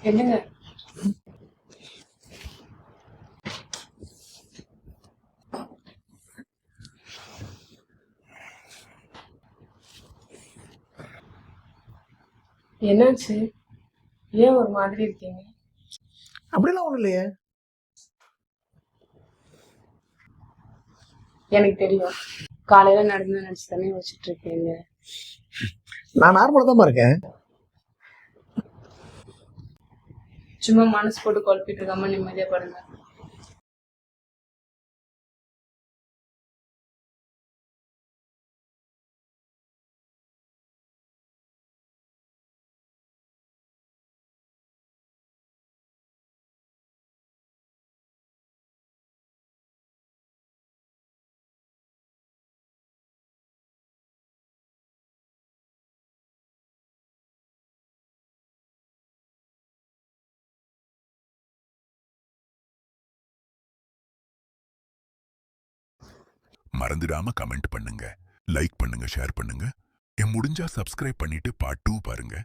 என்னங்க? என்னாச்சு? ஏன் ஒரு மாதிரி இருக்கீங்க? அப்படிலாம் ஒன்றும் இல்லையே. எனக்கு தெரியும். காலையில நடந்து நினைச்சு தானே யோசிச்சுட்டு இருக்கீங்க. நான் நார்மலாக தான் இருக்கேன். சும்மா மனசு போட்டு குழப்பிட்டு இருக்காம நிம்மதியா படுங்க. மறந்துடாம கமெண்ட் பண்ணுங்க, லைக் பண்ணுங்க, ஷேர் பண்ணுங்க. முடிஞ்சா சப்ஸ்கிரைப் பண்ணிட்டு பார்ட் 2 பாருங்க.